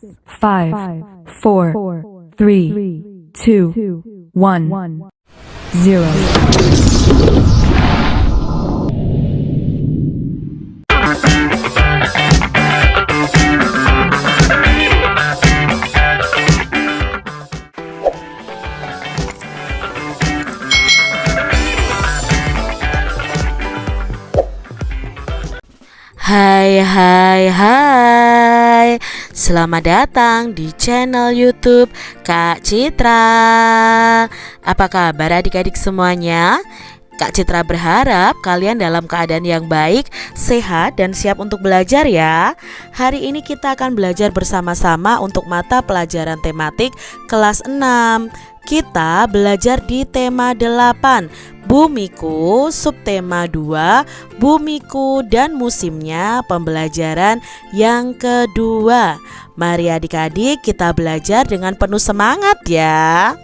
5, 4, 3, 2, 1, 0. Hai, selamat datang di channel YouTube Kak Citra. Apa kabar adik-adik semuanya? Kak Citra berharap kalian dalam keadaan yang baik, sehat, dan siap untuk belajar ya. Hari ini kita akan belajar bersama-sama untuk mata pelajaran tematik kelas 6. Kita belajar di tema 8, Bumiku, subtema 2, Bumiku dan musimnya, pembelajaran yang kedua. Mari adik-adik kita belajar dengan penuh semangat ya.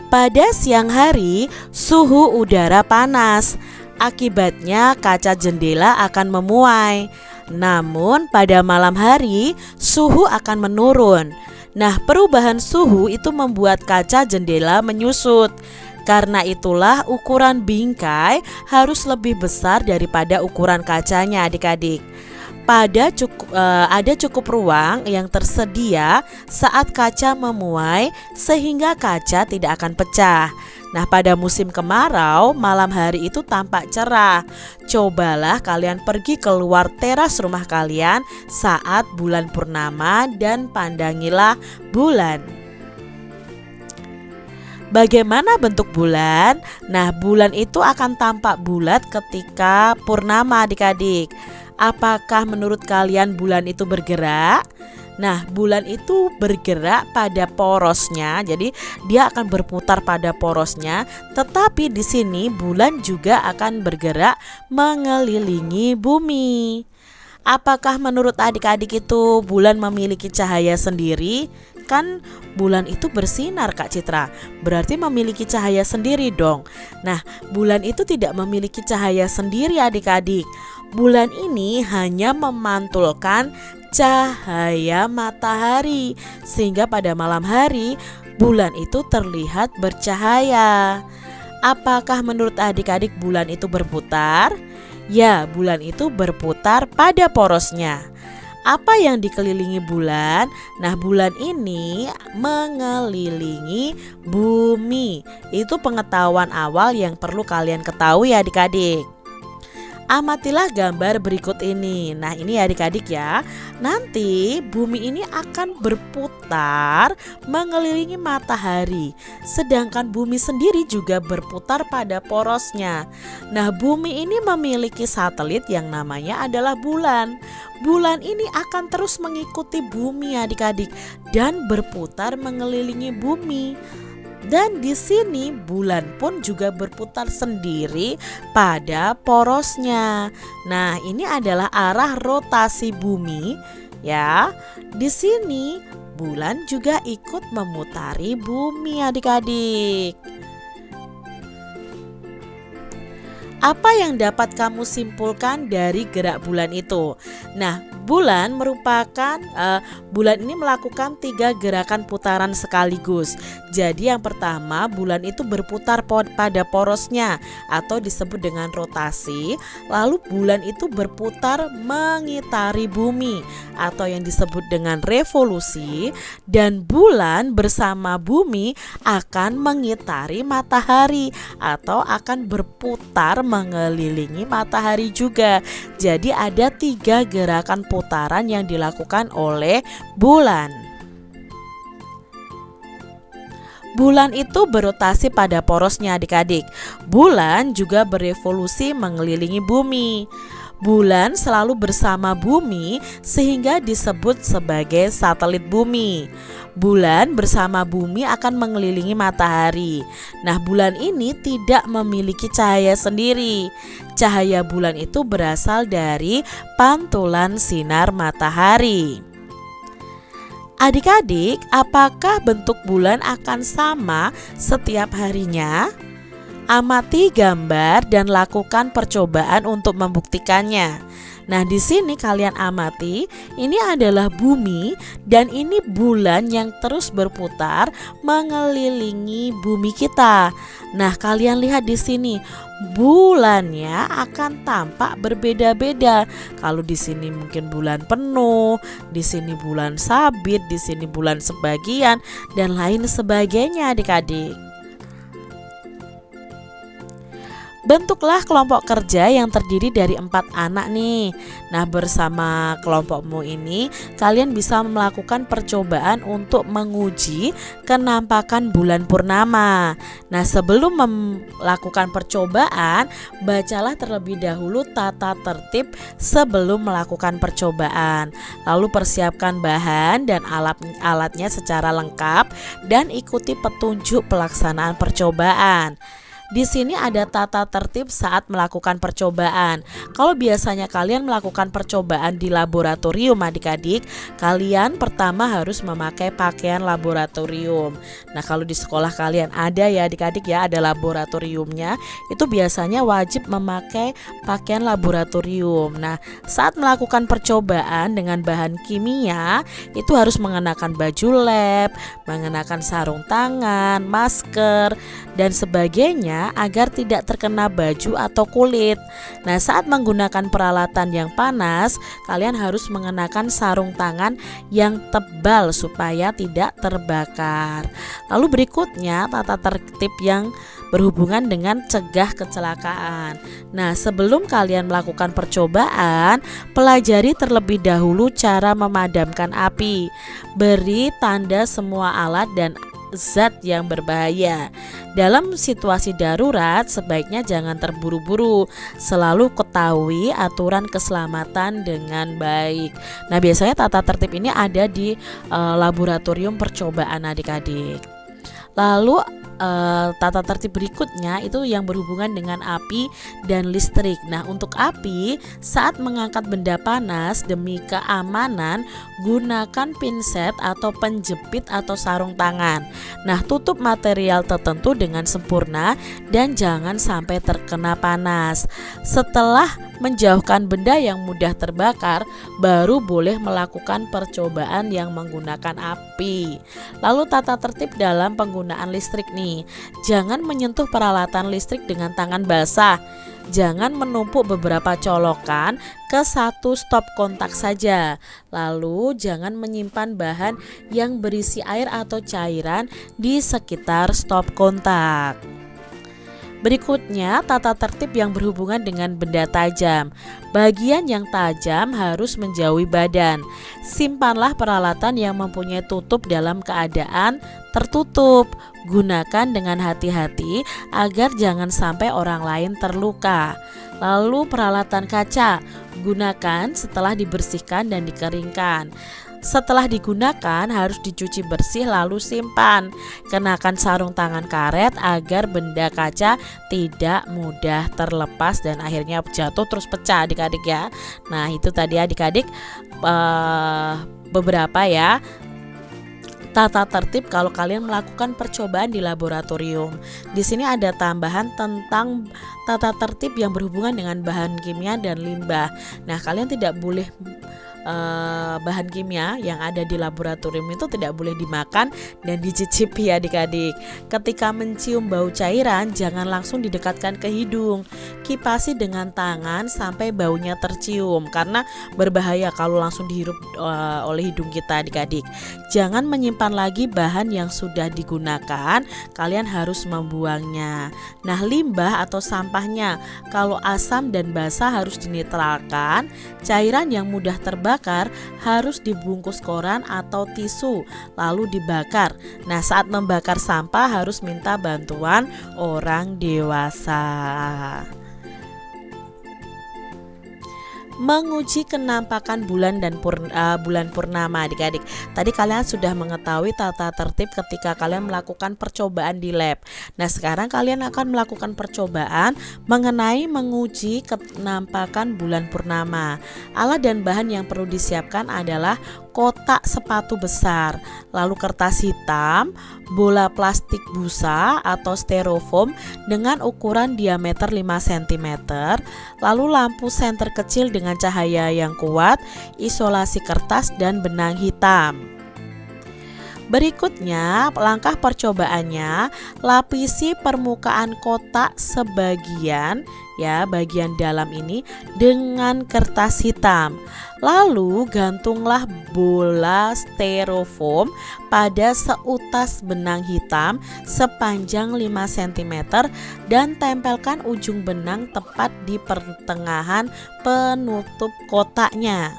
Pada siang hari, suhu udara panas. Akibatnya kaca jendela akan memuai. Namun pada malam hari, suhu akan menurun. Nah, perubahan suhu itu membuat kaca jendela menyusut. Karena itulah ukuran bingkai harus lebih besar daripada ukuran kacanya adik-adik. Ada cukup ruang yang tersedia saat kaca memuai sehingga kaca tidak akan pecah. Nah, pada musim kemarau, malam hari itu tampak cerah. Cobalah kalian pergi keluar teras rumah kalian saat bulan purnama dan pandangilah bulan. Bagaimana bentuk bulan? Nah, bulan itu akan tampak bulat ketika purnama adik-adik. Apakah menurut kalian bulan itu bergerak? Nah, bulan itu bergerak pada porosnya, jadi dia akan berputar pada porosnya. Tetapi di sini bulan juga akan bergerak mengelilingi bumi. Apakah menurut adik-adik itu bulan memiliki cahaya sendiri? Kan bulan itu bersinar Kak Citra, berarti memiliki cahaya sendiri dong. Nah, bulan itu tidak memiliki cahaya sendiri adik-adik. Bulan ini hanya memantulkan cahaya matahari, sehingga pada malam hari bulan itu terlihat bercahaya. Apakah menurut adik-adik bulan itu berputar? Ya, bulan itu berputar pada porosnya. Apa yang dikelilingi bulan? Nah, bulan ini mengelilingi bumi. Itu pengetahuan awal yang perlu kalian ketahui adik-adik. Amatilah gambar berikut ini. Nah, ini adik-adik ya. Nanti bumi ini akan berputar mengelilingi matahari. Sedangkan bumi sendiri juga berputar pada porosnya. Nah, bumi ini memiliki satelit yang namanya adalah bulan. Bulan ini akan terus mengikuti bumi adik-adik dan berputar mengelilingi bumi. Dan di sini bulan pun juga berputar sendiri pada porosnya. Nah, ini adalah arah rotasi bumi ya. Di sini bulan juga ikut memutari bumi adik-adik. Apa yang dapat kamu simpulkan dari gerak bulan itu? Nah, bulan ini melakukan 3 gerakan putaran sekaligus. Jadi yang pertama, bulan itu berputar pada porosnya atau disebut dengan rotasi. Lalu bulan itu berputar mengitari bumi atau yang disebut dengan revolusi. Dan bulan bersama bumi akan mengitari matahari atau akan berputar mengelilingi matahari juga. Jadi ada 3 gerakan putaran yang dilakukan oleh bulan. Bulan itu berotasi pada porosnya adik-adik. Bulan juga berevolusi mengelilingi bumi. Bulan selalu bersama bumi sehingga disebut sebagai satelit bumi. Bulan bersama bumi akan mengelilingi matahari. Nah, bulan ini tidak memiliki cahaya sendiri. Cahaya bulan itu berasal dari pantulan sinar matahari. Adik-adik, apakah bentuk bulan akan sama setiap harinya? Amati gambar dan lakukan percobaan untuk membuktikannya. Nah, di sini kalian amati, ini adalah bumi dan ini bulan yang terus berputar mengelilingi bumi kita. Nah, kalian lihat di sini, bulannya akan tampak berbeda-beda. Kalau di sini mungkin bulan penuh, di sini bulan sabit, di sini bulan sebagian, dan lain sebagainya, adik-adik. Bentuklah kelompok kerja yang terdiri dari 4 anak nih. Nah, bersama kelompokmu ini kalian bisa melakukan percobaan untuk menguji kenampakan bulan purnama. Nah, sebelum melakukan percobaan, bacalah terlebih dahulu tata tertib sebelum melakukan percobaan. Lalu persiapkan bahan dan alatnya secara lengkap dan ikuti petunjuk pelaksanaan percobaan. Di sini ada tata tertib saat melakukan percobaan. Kalau biasanya kalian melakukan percobaan di laboratorium, adik-adik, kalian pertama harus memakai pakaian laboratorium. Nah, kalau di sekolah kalian ada ya adik-adik ya, ada laboratoriumnya, itu biasanya wajib memakai pakaian laboratorium. Nah, saat melakukan percobaan dengan bahan kimia, itu harus mengenakan baju lab, mengenakan sarung tangan, masker, dan sebagainya agar tidak terkena baju atau kulit. Nah, saat menggunakan peralatan yang panas, kalian harus mengenakan sarung tangan yang tebal supaya tidak terbakar. Lalu berikutnya tata tertib yang berhubungan dengan cegah kecelakaan. Nah, sebelum kalian melakukan percobaan, pelajari terlebih dahulu cara memadamkan api. Beri tanda semua alat dan zat yang berbahaya. Dalam situasi darurat, sebaiknya jangan terburu-buru. Selalu ketahui aturan keselamatan dengan baik. Nah, biasanya tata tertib ini ada di laboratorium percobaan, adik-adik. Lalu tata tertib berikutnya itu yang berhubungan dengan api dan listrik. Nah, untuk api, saat mengangkat benda panas demi keamanan, gunakan pinset atau penjepit atau sarung tangan. Nah, tutup material tertentu dengan sempurna dan jangan sampai terkena panas. Setelah menjauhkan benda yang mudah terbakar, baru boleh melakukan percobaan yang menggunakan api. Lalu tata tertib dalam penggunaan listrik nih. Jangan menyentuh peralatan listrik dengan tangan basah. Jangan menumpuk beberapa colokan ke satu stop kontak saja. Lalu jangan menyimpan bahan yang berisi air atau cairan di sekitar stop kontak. Berikutnya, tata tertib yang berhubungan dengan benda tajam. Bagian yang tajam harus menjauhi badan. Simpanlah peralatan yang mempunyai tutup dalam keadaan tertutup. Gunakan dengan hati-hati agar jangan sampai orang lain terluka. Lalu peralatan kaca, gunakan setelah dibersihkan dan dikeringkan. Setelah digunakan harus dicuci bersih lalu simpan. Kenakan sarung tangan karet agar benda kaca tidak mudah terlepas dan akhirnya jatuh terus pecah, adik-adik ya. Nah, itu tadi adik-adik beberapa ya tata tertib kalau kalian melakukan percobaan di laboratorium. Di sini ada tambahan tentang tata tertib yang berhubungan dengan bahan kimia dan limbah. Nah, kalian tidak boleh bahan kimia yang ada di laboratorium itu tidak boleh dimakan dan dicicipi, adik-adik. Ketika mencium bau cairan, jangan langsung didekatkan ke hidung. Kipasi dengan tangan sampai baunya tercium karena berbahaya kalau langsung dihirup oleh hidung kita, adik-adik. Jangan menyimpan lagi bahan yang sudah digunakan, kalian harus membuangnya. Nah, limbah atau sampahnya, kalau asam dan basah harus dinetralkan. Cairan yang mudah terbakar harus dibungkus koran atau tisu lalu dibakar. Nah, saat membakar sampah harus minta bantuan orang dewasa. Menguji kenampakan bulan dan bulan purnama, adik-adik. Tadi kalian sudah mengetahui tata tertib ketika kalian melakukan percobaan di lab. Nah, sekarang kalian akan melakukan percobaan mengenai menguji kenampakan bulan purnama. Alat dan bahan yang perlu disiapkan adalah kotak sepatu besar, lalu kertas hitam, bola plastik busa atau styrofoam dengan ukuran diameter 5 cm, lalu lampu senter kecil dengan cahaya yang kuat, isolasi kertas dan benang hitam. Berikutnya, langkah percobaannya, lapisi permukaan kotak sebagian bagian dalam ini dengan kertas hitam. Lalu gantunglah bola styrofoam pada seutas benang hitam sepanjang 5 cm dan tempelkan ujung benang tepat di pertengahan penutup kotaknya.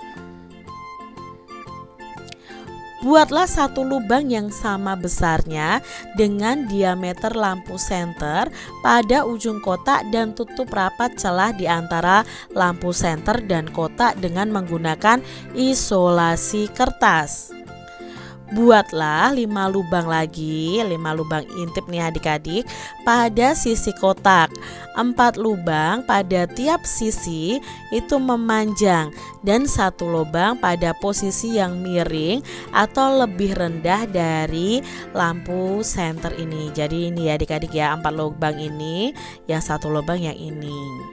Buatlah satu lubang yang sama besarnya dengan diameter lampu senter pada ujung kotak dan tutup rapat celah di antara lampu senter dan kotak dengan menggunakan isolasi kertas. Buatlah 5 lubang lagi, 5 lubang intip nih adik-adik pada sisi kotak. 4 lubang pada tiap sisi itu memanjang dan 1 lubang pada posisi yang miring atau lebih rendah dari lampu senter ini. Jadi ini ya adik-adik ya, 4 lubang ini, yang 1 lubang yang ini.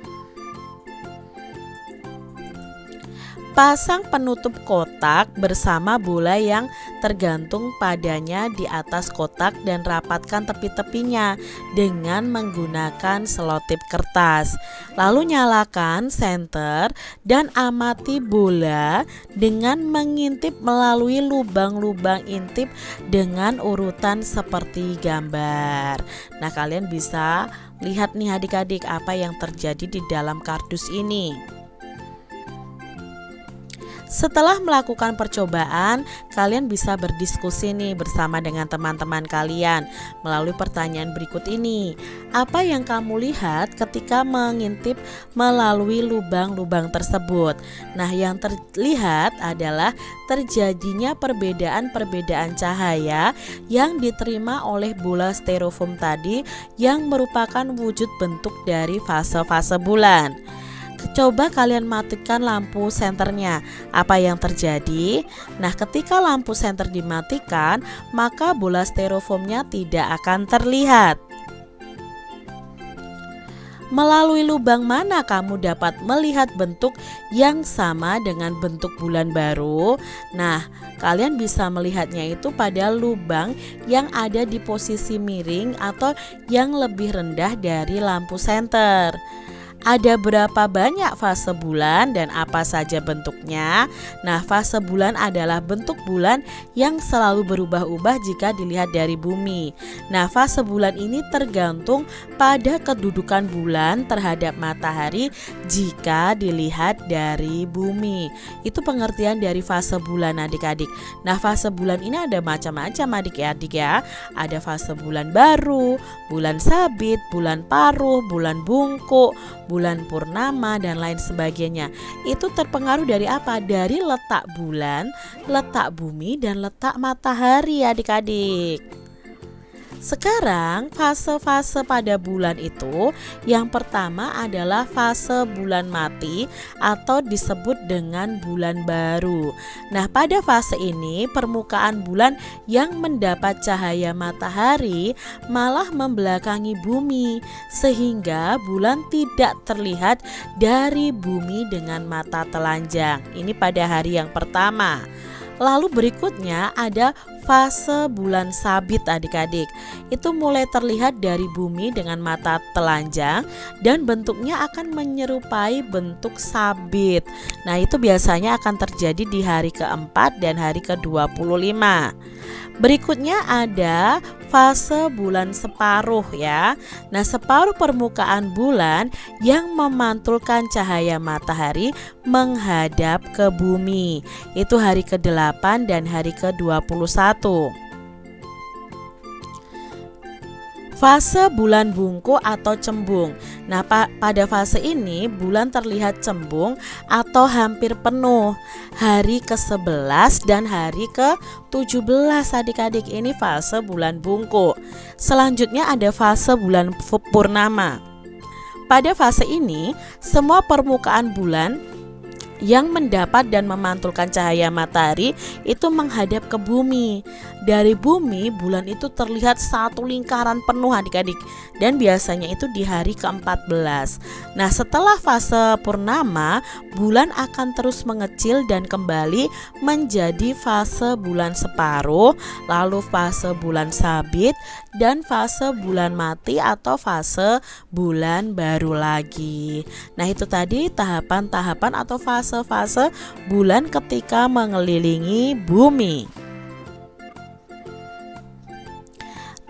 Pasang penutup kotak bersama bola yang tergantung padanya di atas kotak dan rapatkan tepi-tepinya dengan menggunakan selotip kertas. Lalu nyalakan senter dan amati bola dengan mengintip melalui lubang-lubang intip dengan urutan seperti gambar. Nah, kalian bisa lihat nih adik-adik apa yang terjadi di dalam kardus ini. Setelah melakukan percobaan, kalian bisa berdiskusi nih bersama dengan teman-teman kalian melalui pertanyaan berikut ini. Apa yang kamu lihat ketika mengintip melalui lubang-lubang tersebut? Nah, yang terlihat adalah terjadinya perbedaan-perbedaan cahaya yang diterima oleh bola styrofoam tadi yang merupakan wujud bentuk dari fase-fase bulan. Coba kalian matikan lampu senternya. Apa yang terjadi? Nah, ketika lampu senter dimatikan, maka bola styrofoamnya tidak akan terlihat. Melalui lubang mana kamu dapat melihat bentuk yang sama dengan bentuk bulan baru? Nah, kalian bisa melihatnya itu pada lubang yang ada di posisi miring atau yang lebih rendah dari lampu senter. Ada berapa banyak fase bulan dan apa saja bentuknya? Nah, fase bulan adalah bentuk bulan yang selalu berubah-ubah jika dilihat dari bumi. Nah, fase bulan ini tergantung pada kedudukan bulan terhadap matahari jika dilihat dari bumi. Itu pengertian dari fase bulan adik-adik. Nah, fase bulan ini ada macam-macam adik-adik ya. Ada fase bulan baru, bulan sabit, bulan paruh, bulan bungkuk, bulan purnama dan lain sebagainya. Itu terpengaruh dari apa? Dari letak bulan, letak bumi dan letak matahari adik-adik. Sekarang fase-fase pada bulan itu, yang pertama adalah fase bulan mati atau disebut dengan bulan baru. Nah, pada fase ini permukaan bulan yang mendapat cahaya matahari malah membelakangi bumi sehingga bulan tidak terlihat dari bumi dengan mata telanjang. Ini pada hari yang pertama. Lalu berikutnya ada fase bulan sabit adik-adik. Itu mulai terlihat dari bumi dengan mata telanjang dan bentuknya akan menyerupai bentuk sabit. Nah, itu biasanya akan terjadi di hari keempat dan hari ke-25. Berikutnya ada fase bulan separuh ya. Nah, separuh permukaan bulan yang memantulkan cahaya matahari menghadap ke bumi. Itu hari ke-8 dan hari ke-21. Fase bulan bungkuk atau cembung. Nah, pada fase ini bulan terlihat cembung atau hampir penuh. Hari ke-11 dan hari ke-17 adik-adik, ini fase bulan bungkuk. Selanjutnya ada fase bulan purnama. Pada fase ini semua permukaan bulan yang mendapat dan memantulkan cahaya matahari itu menghadap ke bumi. Dari bumi, bulan itu terlihat satu lingkaran penuh adik-adik, dan biasanya itu di hari ke-14. Nah, setelah fase purnama, bulan akan terus mengecil dan kembali menjadi fase bulan separuh, lalu fase bulan sabit, dan fase bulan mati atau fase bulan baru lagi. Nah, itu tadi tahapan-tahapan atau fase-fase bulan ketika mengelilingi bumi.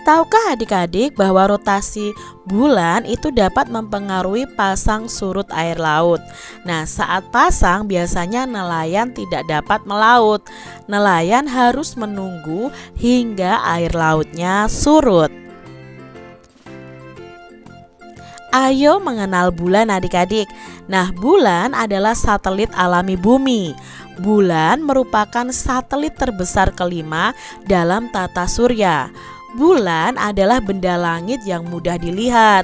Tahukah adik-adik bahwa rotasi bulan itu dapat mempengaruhi pasang surut air laut? Nah, saat pasang biasanya nelayan tidak dapat melaut. Nelayan harus menunggu hingga air lautnya surut. Ayo mengenal bulan adik-adik. Nah, bulan adalah satelit alami bumi. Bulan merupakan satelit terbesar kelima dalam tata surya. Bulan adalah benda langit yang mudah dilihat.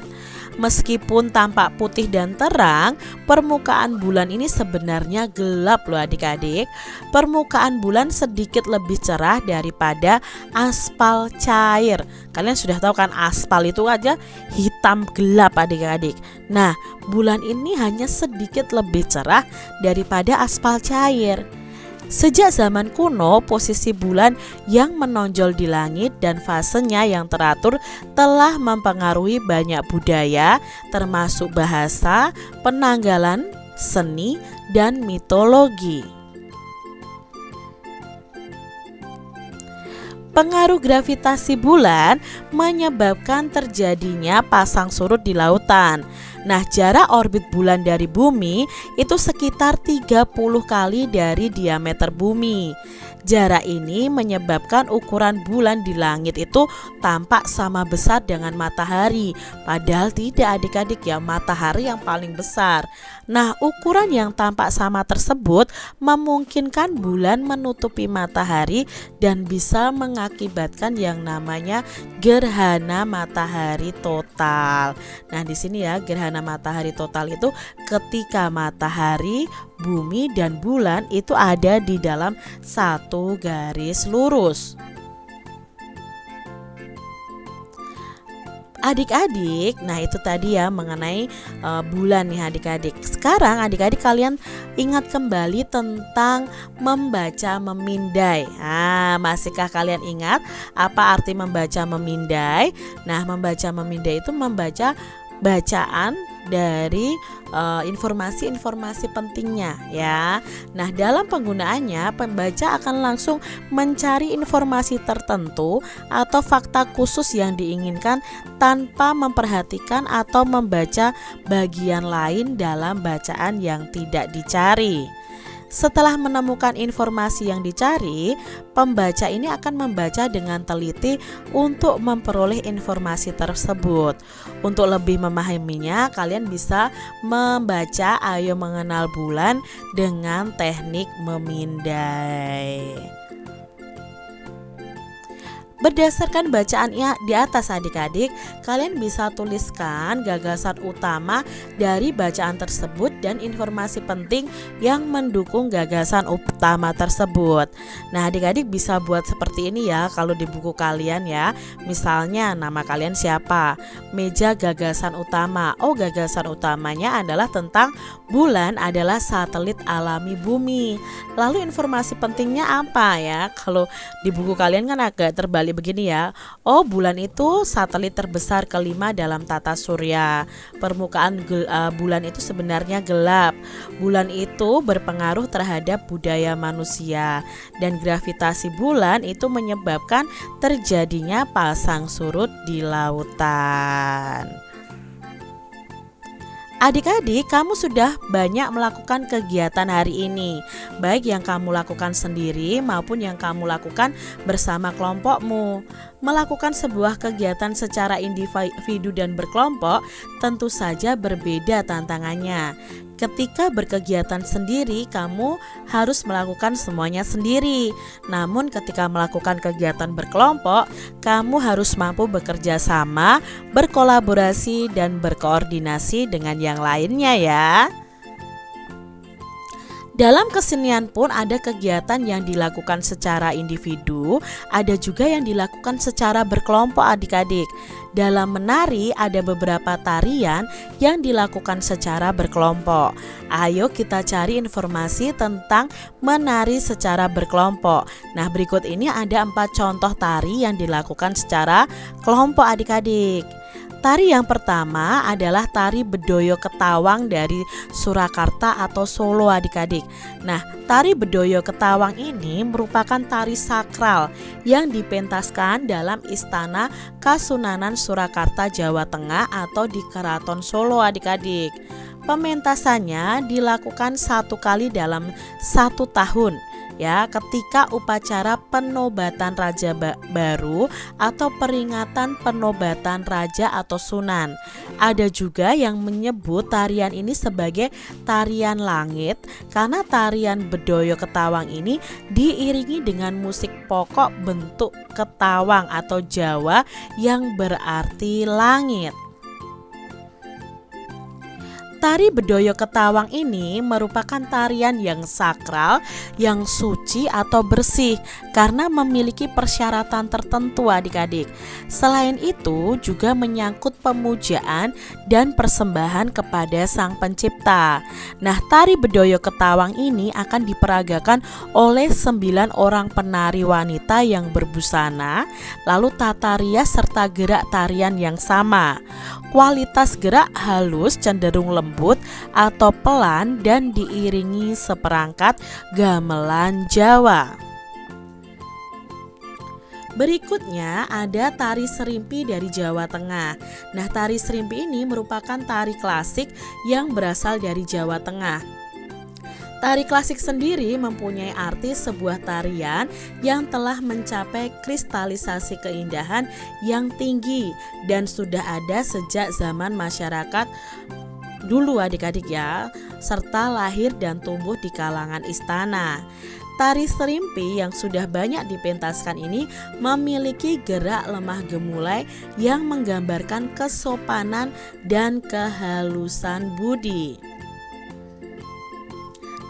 Meskipun tampak putih dan terang, permukaan bulan ini sebenarnya gelap loh adik-adik. Permukaan bulan sedikit lebih cerah daripada aspal cair. Kalian sudah tahu kan, aspal itu aja hitam gelap adik-adik. Nah, bulan ini hanya sedikit lebih cerah daripada aspal cair. Sejak zaman kuno, posisi bulan yang menonjol di langit dan fasenya yang teratur telah mempengaruhi banyak budaya, termasuk bahasa, penanggalan, seni, dan mitologi. Pengaruh gravitasi bulan menyebabkan terjadinya pasang surut di lautan. Nah, jarak orbit bulan dari bumi itu sekitar 30 kali dari diameter bumi. Jarak ini menyebabkan ukuran bulan di langit itu tampak sama besar dengan matahari. Padahal tidak adik-adik ya, matahari yang paling besar. Nah, ukuran yang tampak sama tersebut memungkinkan bulan menutupi matahari dan bisa mengakibatkan yang namanya gerhana matahari total. Nah, di sini ya, gerhana matahari total itu ketika matahari, bumi, dan bulan itu ada di dalam satu garis lurus. Adik-adik, nah itu tadi ya mengenai bulan nih adik-adik. Sekarang adik-adik kalian ingat kembali tentang membaca memindai. Nah, masihkah kalian ingat apa arti membaca memindai? Nah, membaca memindai itu membaca bacaan dari informasi-informasi pentingnya ya. Nah, dalam penggunaannya pembaca akan langsung mencari informasi tertentu atau fakta khusus yang diinginkan tanpa memperhatikan atau membaca bagian lain dalam bacaan yang tidak dicari. Setelah menemukan informasi yang dicari, pembaca ini akan membaca dengan teliti untuk memperoleh informasi tersebut. Untuk lebih memahaminya, kalian bisa membaca Ayo Mengenal Bulan dengan teknik memindai. Berdasarkan bacaan di atas adik-adik, kalian bisa tuliskan gagasan utama dari bacaan tersebut dan informasi penting yang mendukung gagasan utama tersebut. Nah, adik-adik bisa buat seperti ini ya kalau di buku kalian ya. Misalnya nama kalian siapa? Meja gagasan utama. Oh, gagasan utamanya adalah tentang bulan adalah satelit alami bumi. Lalu informasi pentingnya apa ya? Kalau di buku kalian kan agak terbalik begini ya. Oh, bulan itu satelit terbesar kelima dalam tata surya. Permukaan bulan itu sebenarnya gelap. Bulan itu berpengaruh terhadap budaya manusia dan gravitasi bulan itu menyebabkan terjadinya pasang surut di lautan. Adik-adik, kamu sudah banyak melakukan kegiatan hari ini, baik yang kamu lakukan sendiri maupun yang kamu lakukan bersama kelompokmu. Melakukan sebuah kegiatan secara individu dan berkelompok tentu saja berbeda tantangannya. Ketika berkegiatan sendiri, kamu harus melakukan semuanya sendiri. Namun ketika melakukan kegiatan berkelompok, kamu harus mampu bekerja sama, berkolaborasi, dan berkoordinasi dengan yang lainnya ya. Dalam kesenian pun ada kegiatan yang dilakukan secara individu, ada juga yang dilakukan secara berkelompok adik-adik. Dalam menari ada beberapa tarian yang dilakukan secara berkelompok. Ayo kita cari informasi tentang menari secara berkelompok. Nah, berikut ini ada 4 contoh tari yang dilakukan secara kelompok adik-adik. Tari yang pertama adalah tari Bedoyo Ketawang dari Surakarta atau Solo adik-adik. Nah, tari Bedoyo Ketawang ini merupakan tari sakral yang dipentaskan dalam Istana Kasunanan Surakarta, Jawa Tengah atau di Keraton Solo adik-adik. Pementasannya dilakukan 1 kali dalam 1 tahun. Ya, ketika upacara penobatan raja baru atau peringatan penobatan raja atau sunan. Ada juga yang menyebut tarian ini sebagai tarian langit karena tarian Bedoyo Ketawang ini diiringi dengan musik pokok bentuk ketawang atau Jawa yang berarti langit. Tari Bedoyo Ketawang ini merupakan tarian yang sakral, yang suci atau bersih karena memiliki persyaratan tertentu adik-adik. Selain itu juga menyangkut pemujaan dan persembahan kepada Sang Pencipta. Nah, tari Bedoyo Ketawang ini akan diperagakan oleh 9 orang penari wanita yang berbusana, lalu tata rias serta gerak tarian yang sama. Kualitas gerak halus cenderung lembut atau pelan dan diiringi seperangkat gamelan Jawa. Berikutnya ada tari serimpi dari Jawa Tengah. Nah, tari serimpi ini merupakan tari klasik yang berasal dari Jawa Tengah. Tari klasik sendiri mempunyai arti sebuah tarian yang telah mencapai kristalisasi keindahan yang tinggi dan sudah ada sejak zaman masyarakat dulu adik-adik ya, serta lahir dan tumbuh di kalangan istana. Tari serimpi yang sudah banyak dipentaskan ini memiliki gerak lemah gemulai yang menggambarkan kesopanan dan kehalusan budi.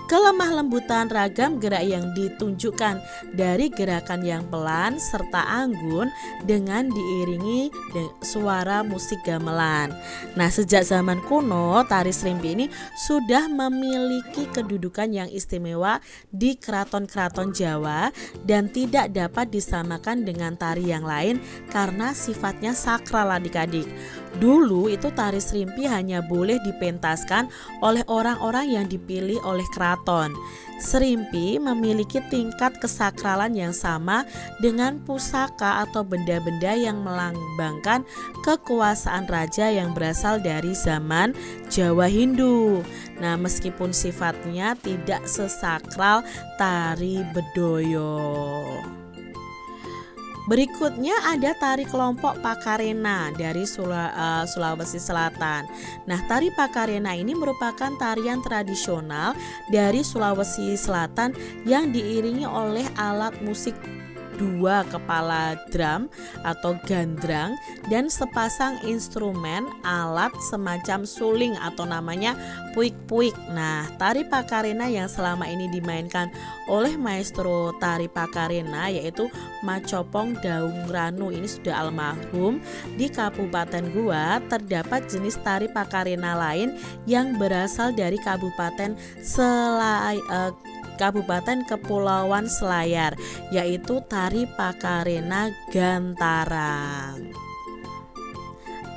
Kelemah lembutan ragam gerak yang ditunjukkan dari gerakan yang pelan serta anggun dengan diiringi suara musik gamelan. Nah, sejak zaman kuno tari serimpi ini sudah memiliki kedudukan yang istimewa di keraton-keraton Jawa dan tidak dapat disamakan dengan tari yang lain karena sifatnya sakral adik-adik. Dulu itu tari serimpi hanya boleh dipentaskan oleh orang-orang yang dipilih oleh keraton. Serimpi memiliki tingkat kesakralan yang sama dengan pusaka atau benda-benda yang melambangkan kekuasaan raja yang berasal dari zaman Jawa Hindu. Nah, meskipun sifatnya tidak sesakral tari Bedoyo. Berikutnya ada tari kelompok Pakarena dari Sulawesi Selatan. Nah, tari Pakarena ini merupakan tarian tradisional dari Sulawesi Selatan yang diiringi oleh alat musik 2 kepala drum atau gandrang dan sepasang instrumen alat semacam suling atau namanya puik-puik. Nah, tari Pakarena yang selama ini dimainkan oleh maestro tari Pakarena yaitu Macopong Daung Ranu, ini sudah almarhum. Di Kabupaten Goa terdapat jenis tari Pakarena lain yang berasal dari Kabupaten Kepulauan Selayar, yaitu tari Pakarena Gantarang.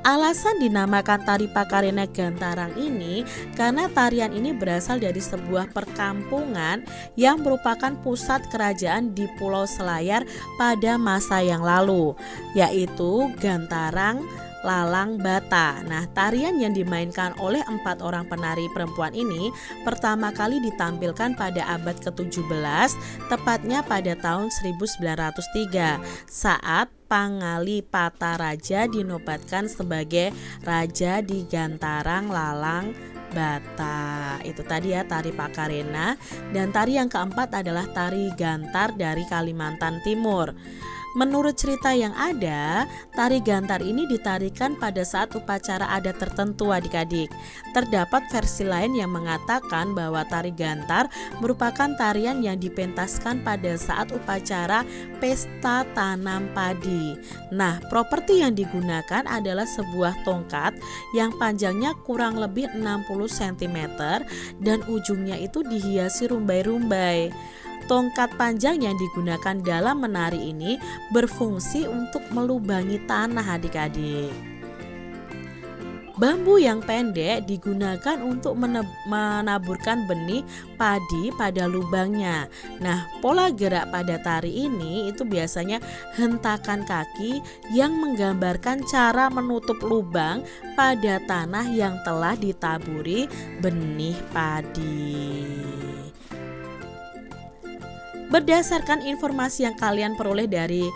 Alasan dinamakan tari Pakarena Gantarang ini karena tarian ini berasal dari sebuah perkampungan yang merupakan pusat kerajaan di Pulau Selayar pada masa yang lalu, yaitu Gantarang Lalang Bata. Nah, tarian yang dimainkan oleh 4 orang penari perempuan ini pertama kali ditampilkan pada abad ke-17, tepatnya pada tahun 1903 saat Pangali Pataraja dinobatkan sebagai raja di Gantarang Lalang Bata. Itu tadi ya tari Pakarena. Dan tari yang keempat adalah tari Gantar dari Kalimantan Timur. Menurut cerita yang ada, tari gantar ini ditarikan pada saat upacara adat tertentu adik-adik. Terdapat versi lain yang mengatakan bahwa tari gantar merupakan tarian yang dipentaskan pada saat upacara pesta tanam padi. Nah, properti yang digunakan adalah sebuah tongkat yang panjangnya kurang lebih 60 cm dan ujungnya itu dihiasi rumbai-rumbai. Tongkat panjang yang digunakan dalam menari ini berfungsi untuk melubangi tanah adik-adik. Bambu yang pendek digunakan untuk menaburkan benih padi pada lubangnya. Nah, pola gerak pada tari ini itu biasanya hentakan kaki yang menggambarkan cara menutup lubang pada tanah yang telah ditaburi benih padi. Berdasarkan informasi yang kalian peroleh dari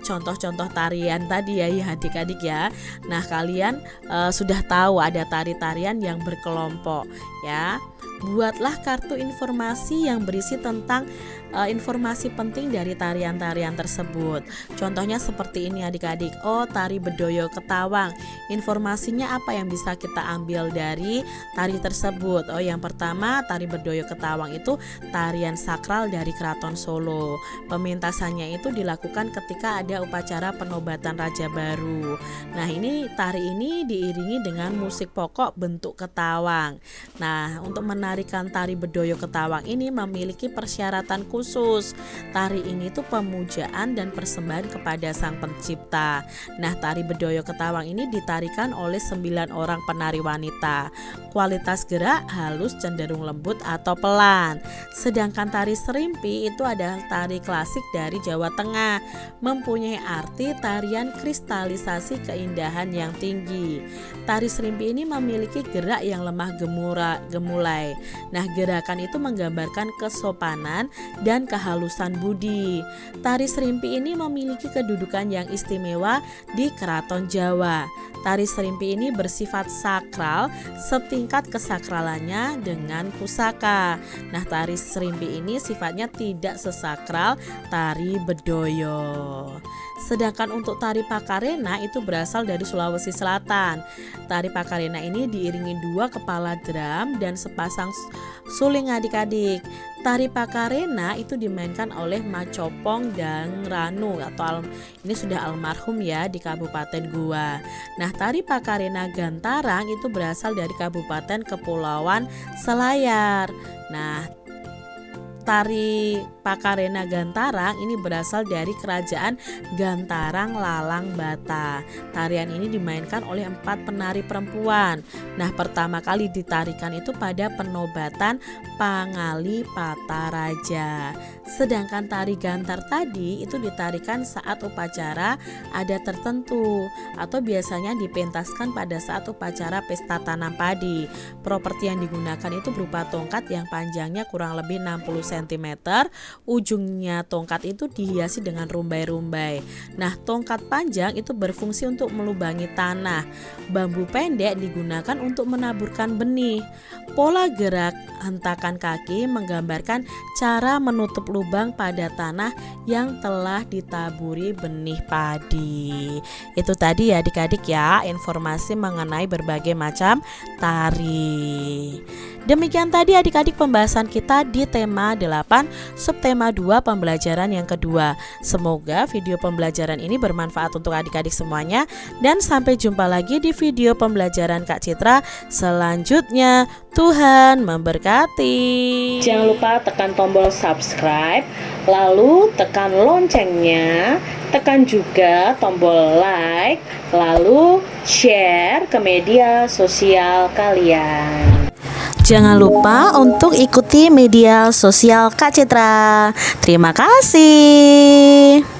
contoh-contoh tarian tadi ya adik-adik ya. Nah, kalian sudah tahu ada tari-tarian yang berkelompok ya. Buatlah kartu informasi yang berisi tentang informasi penting dari tarian-tarian tersebut. Contohnya seperti ini adik-adik. Oh, tari Bedoyo Ketawang. Informasinya apa yang bisa kita ambil dari tari tersebut? Oh, yang pertama, tari Bedoyo Ketawang itu tarian sakral dari Keraton Solo. Pementasannya itu dilakukan ketika ada upacara penobatan Raja Baru. Nah, tari ini diiringi dengan musik pokok bentuk ketawang. Nah, untuk menarikan tari Bedoyo Ketawang ini memiliki persyaratan khusus. Tari ini tuh pemujaan dan persembahan kepada Sang Pencipta. Nah, tari Bedoyo Ketawang ini ditarikan oleh 9 orang penari wanita. Kualitas gerak halus, cenderung lembut atau pelan. Sedangkan tari Serimpi itu adalah tari klasik dari Jawa Tengah, mempunyai arti tarian kristalisasi keindahan yang tinggi. Tari Serimpi ini memiliki gerak yang lemah gemulai. Nah, gerakan itu menggambarkan kesopanan dan kehalusan budi. Tari Serimpi ini memiliki kedudukan yang istimewa di Keraton Jawa. Tari Serimpi ini bersifat sakral, setingkat kesakralannya dengan pusaka. Nah, tari Serimpi ini sifatnya tidak sesakral tari Bedoyo. Sedangkan untuk tari Pakarena itu berasal dari Sulawesi Selatan. Tari Pakarena ini diiringi 2 kepala drum dan sepasang suling adik-adik. Tari Pakarena itu dimainkan oleh Macopong dan Ranu atau ini sudah almarhum ya di Kabupaten Goa. Nah, tari Pakarena Gantarang itu berasal dari Kabupaten Kepulauan Selayar. Nah, tari Pakarena Gantarang ini berasal dari Kerajaan Gantarang Lalang Bata. Tarian ini dimainkan oleh 4 penari perempuan. Nah, pertama kali ditarikan itu pada penobatan Pangali Pataraja. Sedangkan tari gantar tadi itu ditarikan saat upacara adat tertentu atau biasanya dipentaskan pada saat upacara pesta tanam padi. Properti yang digunakan itu berupa tongkat yang panjangnya kurang lebih 60 cm. Ujungnya tongkat itu dihiasi dengan rumbai-rumbai. Nah, tongkat panjang itu berfungsi untuk melubangi tanah. Bambu pendek digunakan untuk menaburkan benih. Pola gerak hentakan kaki menggambarkan cara menutup lubang pada tanah yang telah ditaburi benih padi. Itu tadi ya adik-adik ya, informasi mengenai berbagai macam tari. Demikian tadi adik-adik pembahasan kita di tema 8 subtema 2 pembelajaran yang kedua. Semoga video pembelajaran ini bermanfaat untuk adik-adik semuanya dan sampai jumpa lagi di video pembelajaran Kak Citra selanjutnya. Tuhan memberkati. Jangan lupa tekan tombol subscribe, lalu tekan loncengnya, tekan juga tombol like, lalu share ke media sosial kalian. Jangan lupa untuk ikuti media sosial Kak Citra. Terima kasih.